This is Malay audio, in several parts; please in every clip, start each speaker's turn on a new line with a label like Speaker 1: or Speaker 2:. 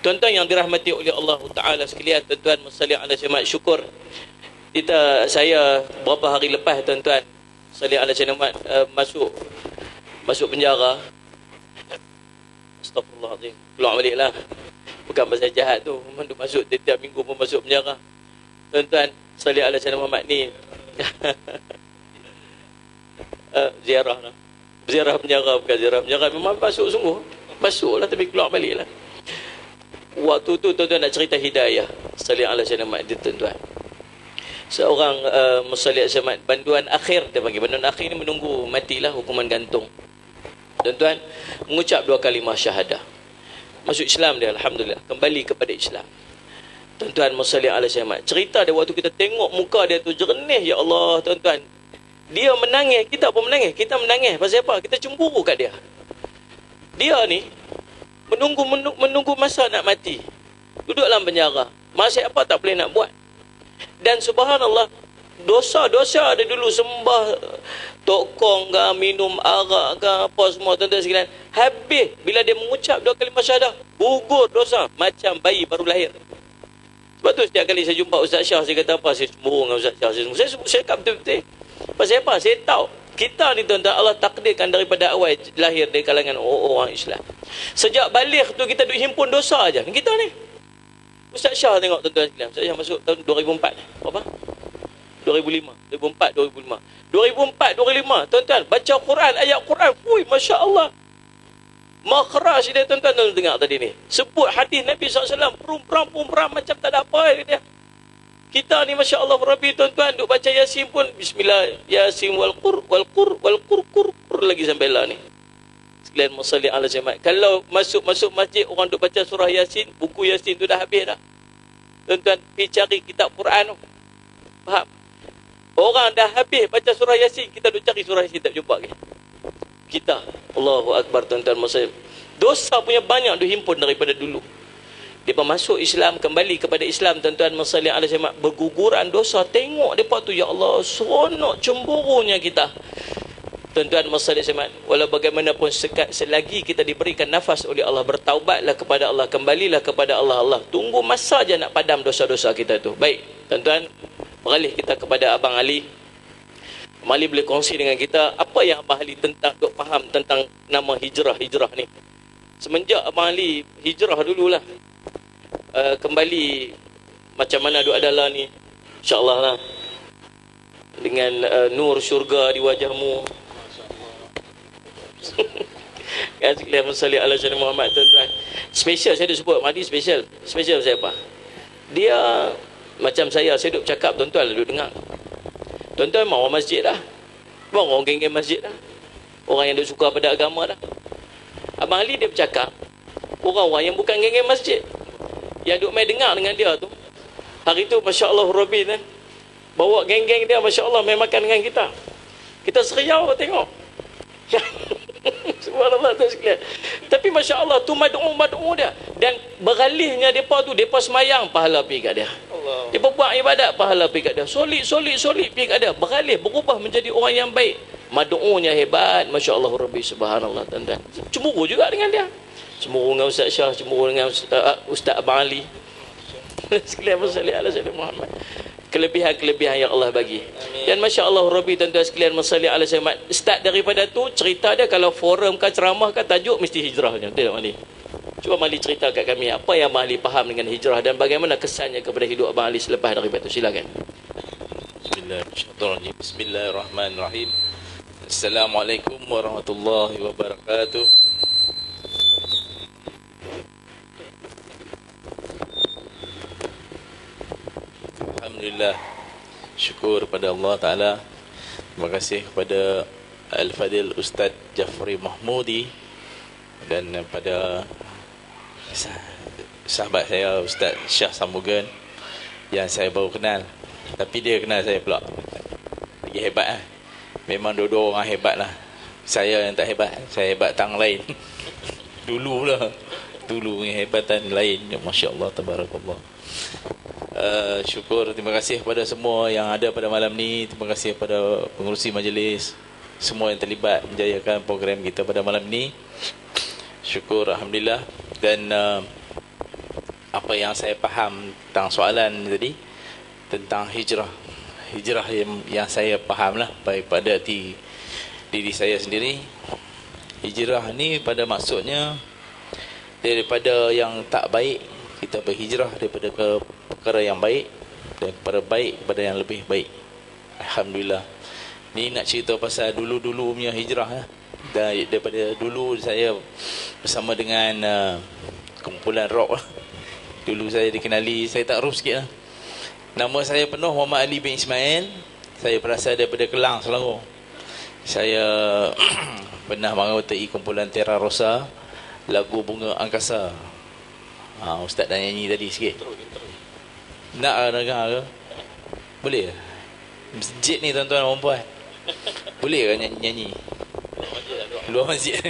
Speaker 1: Tuan-tuan yang dirahmati oleh Allah Ta'ala sekalian, tuan-tuan musallin ala jemaah syukur. Saya beberapa hari lepas tuan-tuan musallin ala jemaah masuk penjara. Astagfirullahaladzim. Keluar balik lah. Bukan pasal jahat tu. Memang tu masuk tiap minggu pun masuk penjara. Tuan-tuan musallin ala jemaah ni ziarah lah. Ziarah penjara bukan ziarah penjara. Memang masuk sungguh. Masuk lah tapi keluar balik lah. Waktu tu tuan-tuan nak cerita hidayah. Salih ala syanamat dia tuan-tuan. Seorang musalli syanamat banduan akhir dia panggil. Banduan akhir ni menunggu matilah hukuman gantung. Tuan-tuan mengucap 2 kalimah syahadah. Masuk Islam dia alhamdulillah. Kembali kepada Islam. Tuan-tuan musalli ala syanamat. Cerita dia waktu kita tengok muka dia tu jernih ya Allah tuan-tuan. Dia menangis, kita pun menangis. Kita menangis pasal apa? Kita cemburu kat dia. Dia ni menunggu masa nak mati. Duduk dalam penjara. Masih apa tak boleh nak buat. Dan subhanallah, dosa-dosa dia dulu sembah tokong ke, minum arak ke, apa semua tuan-tuan sekalian. Habis bila dia mengucap 2 kalimah syahadah, gugur dosa macam bayi baru lahir. Sebab tu setiap kali saya jumpa Ustaz Syah, saya kata apa? Saya cemburu dengan Ustaz Syah. Saya cakap betul-betul. Pasal apa? Saya tahu kita ni tuan-tuan Allah takdirkan daripada awal lahir dari kalangan orang Islam. Sejak balik tu kita duk himpun dosa aja. Kita ni. Ustaz Syah tengok tuan-tuan sekalian. Ustaz Syah masuk tahun 2004. Berapa? 2005. 2004, 2005. 2004, 2005. Tuan-tuan baca Quran, ayat Quran. Fui, masya-Allah. Makhraj dia tuan-tuan dengar tadi ni. Sebut hadis Nabi SAW. Perum-perum macam tak ada apa dia. Kita ni Masya Allah Rabbi tuan-tuan duk baca Yasin pun bismillah Yasin wal qur lagi sampai lah ni. Sekalian musalli ala jemaah. Kalau masuk masjid orang duk baca surah Yasin, buku Yasin tu dah habis dah. Tuan-tuan pergi cari kitab Quran tu. Faham? Orang dah habis baca surah Yasin, kita duk cari surah Yasin tak jumpa lagi. Kita Allahu Akbar tuan-tuan musalli. Dosa punya banyak dihimpun daripada dulu. Dia masuk Islam, kembali kepada Islam tuan-tuan musalli ala jemaah, berguguran dosa. Tengok depa tu ya Allah, seronok cemburunya kita. Tuan-tuan musalli jemaah, walau bagaimanapun selagi kita diberikan nafas oleh Allah, bertaubatlah kepada Allah, kembalilah kepada Allah. Allah tunggu masa je nak padam dosa-dosa kita tu. Baik, tuan-tuan, beralih kita kepada Abang Ali. Abang Ali boleh kongsi dengan kita apa yang Abang Ali duk faham tentang nama hijrah ni. Semenjak Abang Ali hijrah dululah, kembali macam mana duk adalah ni, insya-Allah lah, dengan nur syurga di wajahmu. Kan sekalian musalli ala sayyidina Muhammad tuan-tuan. Special saya duk sebut Mahdi special. Special saya apa? Dia macam saya duk cakap tuan-tuan duk dengar. Tuan-tuan memang orang masjid dah. Memang orang geng-geng masjid dah. Orang yang duk suka pada agama dah. Abang Ali dia bercakap orang-orang yang bukan geng-geng masjid, yang duk main dengar dengan dia tu, hari tu Masya Allah Rabbi kan, bawa geng-geng dia Masya Allah main makan dengan kita. Kita seriau tengok. Subhanallah tu sekalian. Tapi Masya Allah tu mad'u dia. Dan beralihnya mereka tu, mereka semayang pahala pergi kat dia. Mereka buat ibadat pahala pergi kat dia. Solid pergi kat dia. Beralih, berubah menjadi orang yang baik. Mad'unya hebat. Masya Allah Rabbi subhanallah tuan-tuan. Cemburu juga dengan dia. Cemburu dengan Ustaz Syah, cemburu dengan Ustaz Abang Ali. Sekalian musalli ala sayyidina Muhammad. Kelebihan-kelebihan yang Allah bagi. Amin. Dan Masya Allah Rabbi tuan-tuan sekalian musalli ala sayyidina Muhammad. Start daripada tu cerita dia, kalau forum ke ceramah ke tajuk mesti hijrahnya. Betul tak Mali? Cuba Mali cerita kat kami apa yang Mali faham dengan hijrah dan bagaimana kesannya kepada hidup Abang Ali selepas daripada itu. Silakan.
Speaker 2: Bismillahirrahmanirrahim. Bismillahirrahmanirrahim. Assalamualaikum warahmatullahi wabarakatuh. Alhamdulillah, syukur kepada Allah Ta'ala. Terima kasih kepada Al-Fadil Ustaz Jafri Mahmudi dan pada sahabat saya Ustaz Syah Samugan yang saya baru kenal, tapi dia kenal saya pula. Lagi hebat lah. Memang dua-dua orang hebat lah. Saya yang tak hebat, saya hebat tang lain. Dulu lah, dulu hebatan lain. Masya Allah, tabarakallah. Syukur, terima kasih kepada semua yang ada pada malam ni. Terima kasih kepada pengurusi majlis, semua yang terlibat menjayakan program kita pada malam ni. Syukur, alhamdulillah. Dan apa yang saya faham tentang soalan tadi tentang hijrah yang saya faham lah daripada diri saya sendiri. Hijrah ni pada maksudnya daripada yang tak baik kita berhijrah daripada ke perkara yang baik, daripada baik kepada yang lebih baik. Alhamdulillah. Ni nak cerita pasal dulu-dulu punya hijrah lah. Daripada dulu saya bersama dengan kumpulan rock lah. Dulu saya dikenali, saya tak rock sikit lah. Nama saya penuh Muhammad Ali bin Ismail. Saya berasal daripada Kelang, Selangor. Saya pernah mengikuti kumpulan Terra Rosa, lagu Bunga Angkasa. Ustaz dah nyanyi tadi sikit. Nak dengar ke? Boleh? Masjid ni tuan-tuan dan puan. Boleh ke nyanyi? Luar masjid.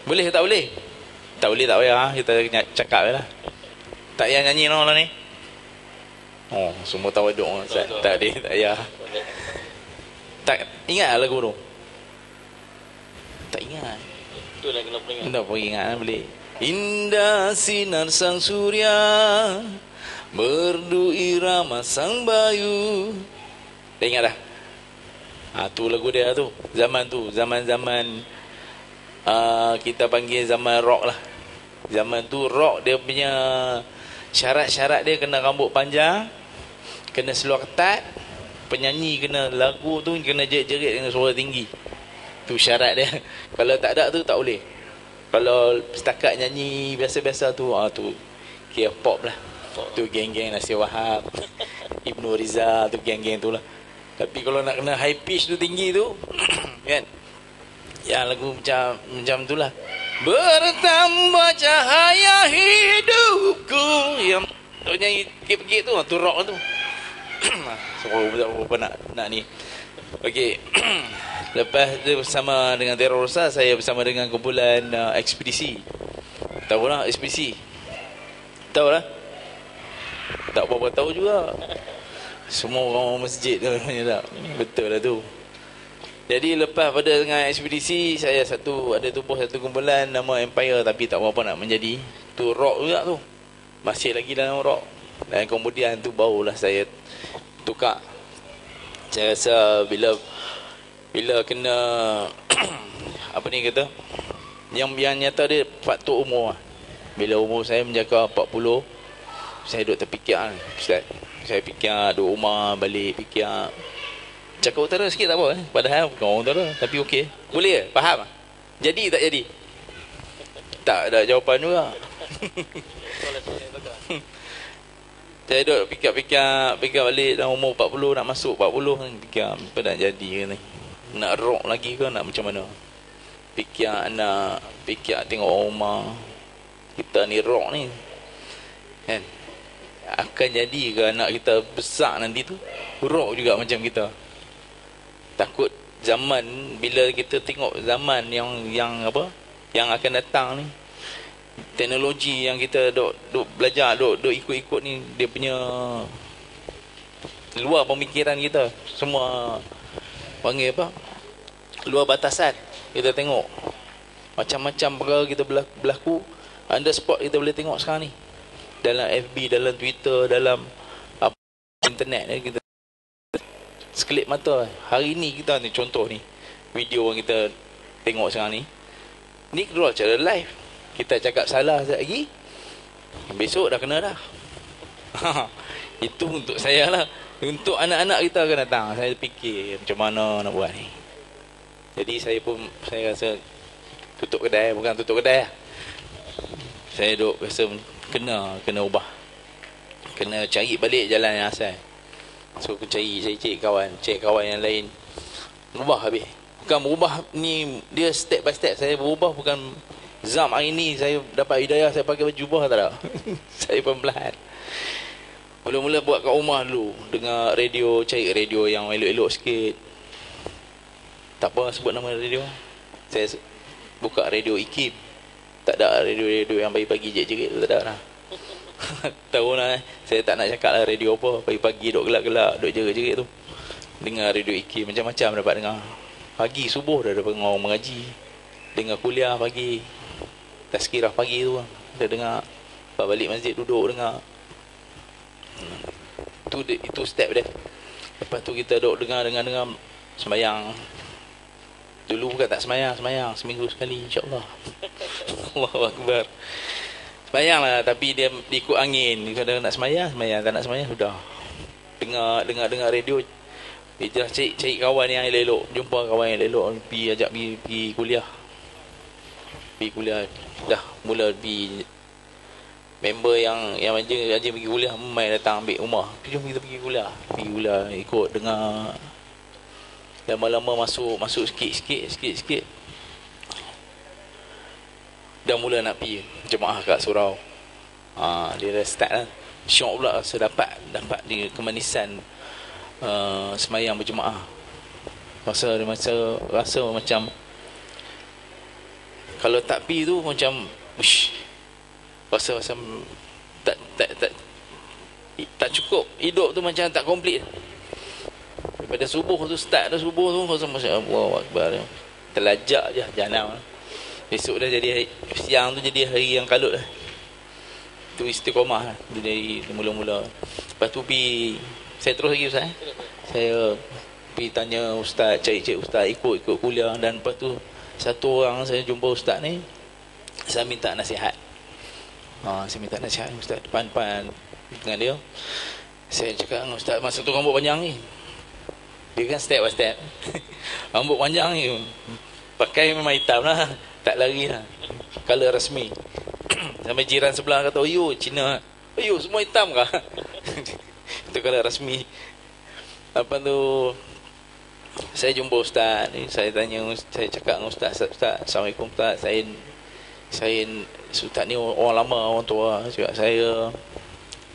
Speaker 2: Boleh ke tak boleh? Tak boleh tak payah, kita cakap je lah. Tak payah nyanyi lah ni. Oh, semua tawaduk. Tak ada, tak payah. Tak ingat lagu tu? Tak ingat.
Speaker 1: Tu dah kena peringat.
Speaker 2: Tak peringat lah boleh. Indah sinar sang surya, merdu irama sang bayu. Dah ingat dah? Tu lagu dia tu. Zaman kita panggil zaman rock lah. Zaman tu rock dia punya syarat-syarat dia kena rambut panjang, kena seluar ketat, penyanyi kena lagu tu kena jerit-jerit dengan suara tinggi. Tu syarat dia. Kalau tak ada tu tak boleh. Kalau setakat nyanyi biasa-biasa tu tu kira pop lah. Tu geng-geng Nasir Wahab, Ibnu Rizal, tu geng-geng tu lah. Tapi kalau nak kena high pitch tu tinggi tu kan, ya lagu macam tu lah. Bertambah cahaya hidupku, yang tu nyanyi pergi tu rock tu. Apa nak ni. Okey. Lepas tu bersama dengan Terra Rosa, saya bersama dengan kumpulan ekspedisi. Tahu lah ekspedisi? Tahu lah? Tak berapa tahu juga. Semua orang masjid tu tak. Betul lah tu. Jadi lepas pada dengan ekspedisi, saya ada tubuh satu kumpulan nama Empire, tapi tak berapa nak menjadi. Tu rock juga tu. Masih lagi dalam rock. Dan kemudian tu barulah saya tukar. Saya rasa bila kena apa ni kata, yang nyata dia faktor umur lah. Bila umur saya menjangka 40, saya duduk terfikir Ustaz. Saya fikir duduk rumah, balik fikir. Cakap utara sikit tak apa Padahal bukan orang utara, tapi okey. Boleh ke? Faham? Jadi tak jadi? Tak ada jawapan juga. Saya duduk fikir balik dalam umur 40, nak masuk 40, fikir apa nak jadi ke ni? Nak rock lagi ke nak macam mana? Fikir tengok orang rumah kita ni rock ni kan, akan jadi ke anak kita besar nanti tu rock juga macam kita. Takut zaman, bila kita tengok zaman yang akan datang ni, teknologi yang kita duk belajar, duk ikut-ikut ni, dia punya luar pemikiran kita. Semua panggil apa? Luar batasan. Kita tengok macam-macam perkara kita berlaku on the spot, kita boleh tengok sekarang ni. Dalam FB, dalam Twitter, dalam internet ni, kita sekelip mata. Hari ni kita ni, contoh ni, video yang kita tengok sekarang ni keluar secara live. Kita cakap salah sekejap lagi, besok dah kena dah. Itu untuk saya lah. Untuk anak-anak kita akan datang, saya fikir macam mana nak buat ni. Jadi saya rasa tutup kedai. Bukan tutup kedai lah. Saya duk rasa kena ubah. Kena cari balik jalan yang asal. So aku saya cari kawan yang lain. Berubah habis. Bukan berubah ni, dia step by step. Saya berubah bukan zam hari ni saya dapat hidayah saya pakai baju ubah, tak ada. Saya perlahan. Mula-mula buat kat rumah dulu, dengar radio, cari radio yang elok-elok sikit. Tak apa sebut nama radio. Saya buka radio IKIM. Tak ada radio yang pagi-pagi jerit-jerit tu, tak ada lah. Tahu lah saya tak nak cakap lah radio apa. Pagi-pagi duk gelak-gelak, duk jerit-jerit tu. Dengar radio IKIM, macam-macam dapat dengar. Pagi subuh dah dapat dengar orang mengaji. Dengar kuliah pagi, tazkirah pagi tu, dah dengar. Lepas balik masjid duduk dengar. Itu step dia. Lepas tu kita duduk dengar sembahyang. Dulu bukan tak sembahyang seminggu sekali insya-Allah. Allahu akbar. Sembahyang lah, tapi dia ikut angin. Kadang nak sembahyang, tak nak sembahyang sudah. Dengar radio. Dia cari kawan yang elok, jumpa kawan yang elok, ajak pergi kuliah. Dah mula pergi. Member yang aja pergi kuliah mai datang ambil rumah. Jom kita pergi kuliah ikut dengar. Lama-lama masuk sikit. Dah mula nak pergi jemaah kat surau. Dia dah start lah. Syok pula rasa dapat dia kemanisan semayang berjemaah. Rasa macam kalau tak pergi tu macam rasa macam tak cukup. Hidup tu macam tak komplit. Daripada subuh tu start dah subuh tu rasa macam Allahu akbar. Terlajak je jalan. Besok dah jadi siang tu jadi hari yang kalut lah. Tu istiqamah lah. Dari mula-mula. Lepas tu saya terus lagi Ustaz. Saya pergi tanya Ustaz, cari Ustaz, ikut kuliah. Dan lepas tu satu orang saya jumpa Ustaz ni, saya minta nasihat. Saya minta nasihat Ustaz depan-depan dengan dia. Saya cakap dengan Ustaz, masa tu rambut panjang ni. Dia kan step by step. Rambut panjang ni pakai memang hitam lah, tak lari lah, color rasmi. Sampai jiran sebelah kata, "Oyo Cina, oyo semua hitam kah?" Itu color rasmi. Lepas tu saya jumpa Ustaz ni, saya cakap dengan Ustaz, "Assalamualaikum Ustaz, saya Ustaz ni orang lama, orang tua. Saya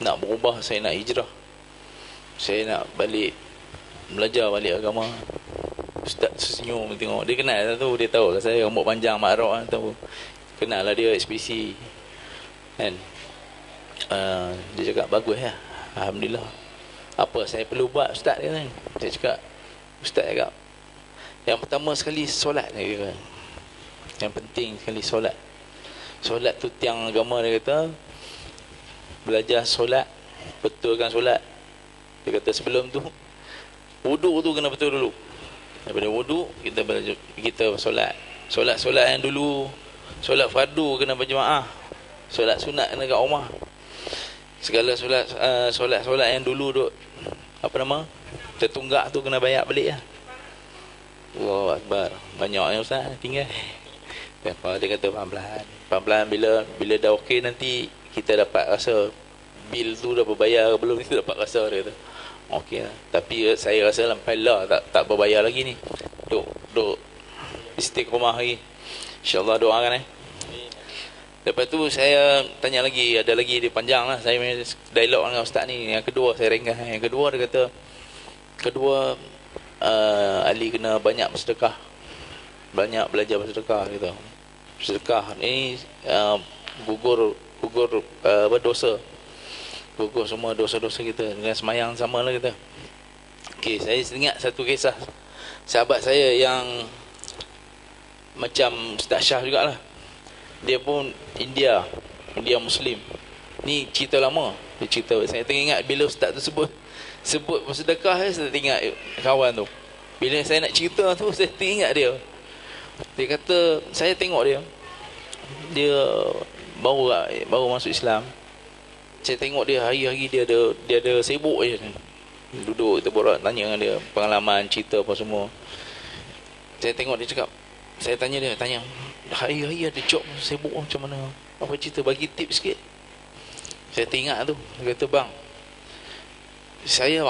Speaker 2: nak berubah, saya nak hijrah. Saya nak belajar balik agama." Ustaz senyum tengok. Dia kenal lah tu, dia tahu lah saya rambut panjang makrok lah, tahu. Kenal lah dia ekspedisi. Kan? Dia cakap bagus lah. Alhamdulillah. Apa saya perlu buat Ustaz dia kan? Saya cakap, Ustaz cakap, yang pertama sekali solat dia kata. Yang penting sekali solat. Solat tu tiang agama dia kata. Belajar solat, betulkan solat. Dia kata sebelum tu wuduk tu kena betul dulu. Daripada wuduk kita solat. Solat yang dulu, solat fardu kena berjemaah. Solat sunat kena kat rumah. Segala solat yang dulu duk tertunggak tu kena bayar balik lah. Allahu akbar. Banyaknya Ustaz tinggal. Dia kata pelan-pelan bila dah okey nanti kita dapat rasa bil tu dah berbayar ke belum, kita dapat rasa dia kata. Okey lah. Tapi saya rasa lampai lah tak berbayar lagi ni. Duk istiqamah lagi. InsyaAllah doakan Lepas tu saya tanya lagi, ada lagi dia panjang lah. Saya dialog dengan Ustaz ni. Yang kedua saya ringkas. Yang kedua dia kata, Ali kena banyak bersedekah. Banyak belajar bersedekah gitu. Sedekah ni gugur dosa. Gugur semua dosa-dosa kita. Dengan semayang sama lah kita. Okey, saya ingat satu kisah sahabat saya yang macam Ustaz Syah jugalah. Dia pun India Muslim. Ni cerita lama. Saya teringat bila Ustaz tu sebut bersedekah, saya teringat kawan tu. Bila saya nak cerita tu, saya teringat dia. Dia kata, saya tengok dia baru masuk Islam. Saya tengok dia hari-hari dia ada sibuk je. Duduk kita borak, tanya dengan dia pengalaman, cerita apa semua. Saya tengok dia cakap, saya tanya hari-hari ada job sibuk macam mana? Apa cerita, bagi tips sikit. Saya teringat tu. Dia kata, "Bang, saya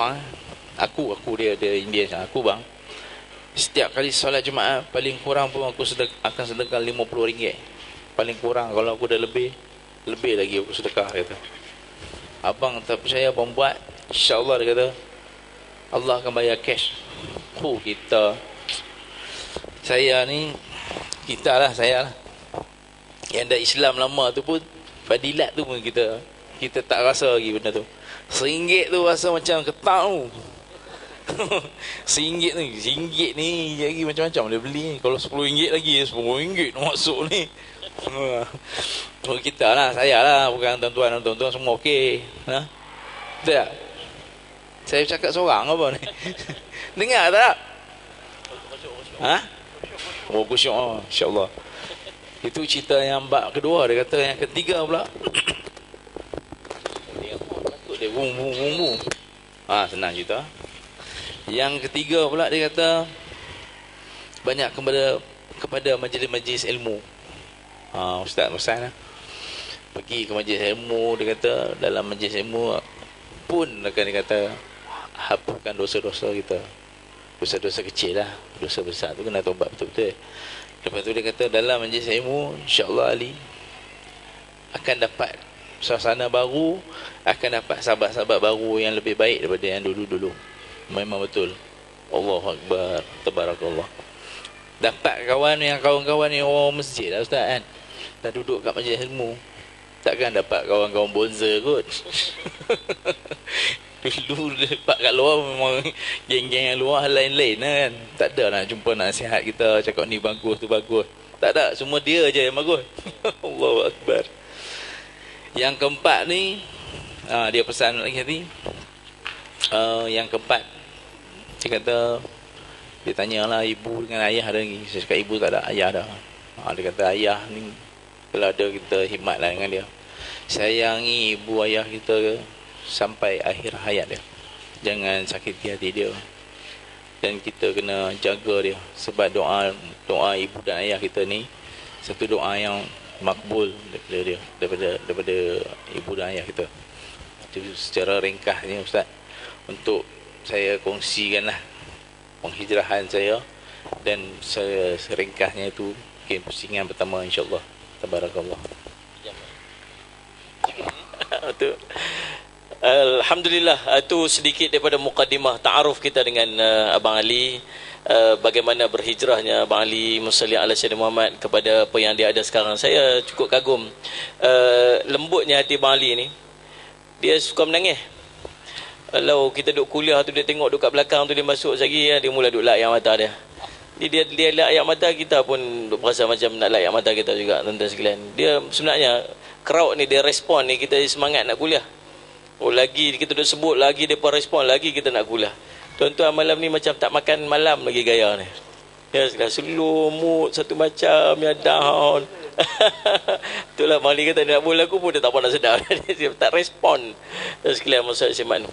Speaker 2: aku dia Indian. Aku bang, setiap kali solat Jumaat paling kurang pun aku akan sedekah RM50. Paling kurang. Kalau aku dah lebih lagi aku sedekah," kata. "Abang tak percaya abang buat, insya-Allah," dia kata, "Allah akan bayar cash." Saya lah yang dah Islam lama tu pun, fadilat tu pun kita tak rasa lagi benda tu. RM1 tu rasa macam ketak tu. RM1 ni lagi macam-macam boleh beli. Kalau RM10 lagi, RM10 nak masuk ni. Oh, kita lah, saya lah, bukan tuan-tuan dan tuan-tuan semua okey. Ha? Betul tak? Saya cakap seorang apa ni? Dengar tak? Ha? Oh, kusyuk. Oh, insya-Allah. Itu cerita yang bab kedua. Dia kata yang ketiga pula. Dia bung bung bung bung. Ha, senang cerita. Yang ketiga pula dia kata banyak kepada majlis-majlis ilmu. Ha, ustaz pesan lah. Pergi ke majlis ilmu, dia kata dalam majlis ilmu pun akan dia kata hapuskan dosa-dosa kita. Dosa-dosa kecil lah. Dosa besar tu kena taubat betul-betul. Lepas tu dia kata dalam majlis ilmu insya-Allah Ali akan dapat suasana baru, akan dapat sahabat-sahabat baru yang lebih baik daripada yang dulu-dulu. Memang betul. Allahu Akbar, tabarakallah. Dapat kawan-kawan yang orang masjid lah ustaz kan. Dah duduk kat majlis ilmu. Takkan dapat kawan-kawan bonza kot. Dulu dapat kat luar memang geng-geng yang luar lain-lain kan. Tak ada nak jumpa nasihat kita cakap ni bagus tu bagus. Tak ada, semua dia je yang bagus. Allahu Akbar. Yang keempat ni dia pesan lagi tadi. Yang keempat dia kata, dia tanyalah ibu dengan ayah ada lagi. Saya cakap ibu tak ada, ayah dah. Dia kata ayah ni kalau ada kita khidmatlah dengan dia. Sayangi ibu ayah kita sampai akhir hayat dia. Jangan sakiti hati dia. Dan kita kena jaga dia. Sebab doa ibu dan ayah kita ni satu doa yang makbul daripada dia, daripada ibu dan ayah kita. Itu secara ringkas ni ustaz, untuk saya kongsikanlah penghijrahan saya, dan seringkasnya itu mungkin pusingan pertama insya-Allah. Tabarakallah.
Speaker 1: Alhamdulillah, itu sedikit daripada mukadimah ta'aruf kita dengan Abang Ali, bagaimana berhijrahnya Abang Ali Musalli ala Sayyidina Muhammad kepada apa yang dia ada sekarang. Saya cukup kagum lembutnya hati Abang Ali ni. Dia suka menangis. Kalau kita duduk kuliah tu, dia tengok duduk kat belakang tu, dia masuk lagi, dia mula duduk layak mata dia. Dia layak mata, kita pun berasa macam nak layak mata kita juga, tuan-tuan sekalian. Dia sebenarnya crowd ni, dia respon ni, kita semangat nak kuliah. Oh, lagi kita duduk sebut, lagi depa respon, lagi kita nak kuliah. Tuan-tuan malam ni macam tak makan malam lagi gaya ni. Ya, slow mood satu macam, ya down. Itulah Mali kata dia nak bola aku pun dia tak pernah sedar. Dia tak respon. Dan sekalian masa simak ni.